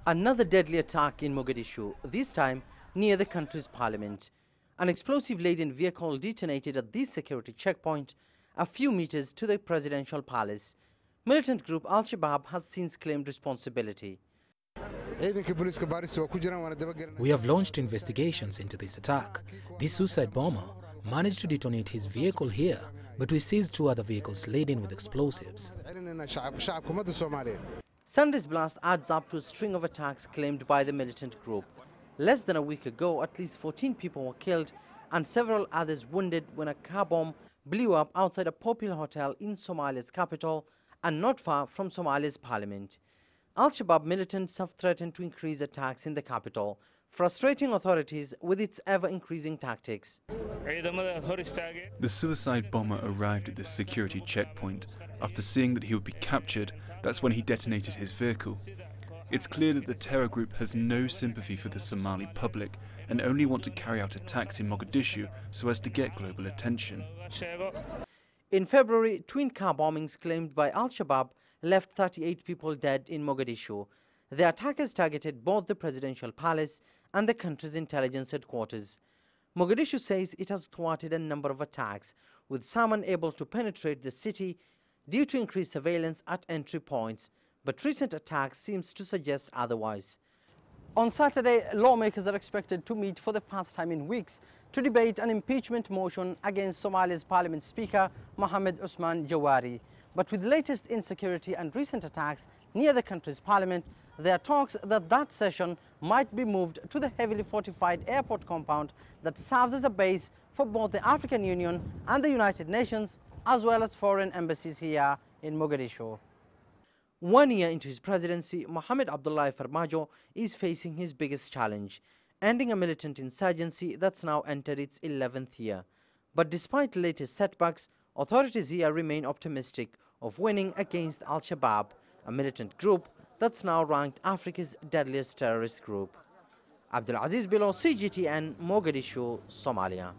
Another deadly attack in Mogadishu, this time near the country's parliament. An explosive-laden vehicle detonated at this security checkpoint a few meters to the presidential palace. Militant group Al-Shabaab has since claimed responsibility. We have launched investigations into this attack. This suicide bomber managed to detonate his vehicle here, but we seized 2 other vehicles laden with explosives. Sunday's blast adds up to a string of attacks claimed by the militant group. Less than a week ago, at least 14 people were killed and several others wounded when a car bomb blew up outside a popular hotel in Somalia's capital and not far from Somalia's parliament. Al-Shabaab militants have threatened to increase attacks in the capital, frustrating authorities with its ever-increasing tactics. The suicide bomber arrived at this security checkpoint. After seeing that he would be captured, that's when he detonated his vehicle. It's clear that the terror group has no sympathy for the Somali public and only want to carry out attacks in Mogadishu so as to get global attention. In February, twin car bombings claimed by Al-Shabaab left 38 people dead in Mogadishu. The attackers targeted both the presidential palace and the country's intelligence headquarters. Mogadishu says it has thwarted a number of attacks, with some unable to penetrate the city due to increased surveillance at entry points, but recent attacks seems to suggest otherwise. On Saturday, lawmakers are expected to meet for the first time in weeks to debate an impeachment motion against Somalia's Parliament Speaker Mohamed Usman Jawari. But with latest insecurity and recent attacks near the country's parliament, there are talks that that session might be moved to the heavily fortified airport compound that serves as a base for both the African Union and the United Nations, as well as foreign embassies here in Mogadishu. 1 year into his presidency, Mohamed Abdullahi Farmajo is facing his biggest challenge, ending a militant insurgency that's now entered its 11th year. But despite latest setbacks, authorities here remain optimistic of winning against Al-Shabaab, a militant group that's now ranked Africa's deadliest terrorist group. Abdulaziz, Billow, CGTN, Mogadishu, Somalia.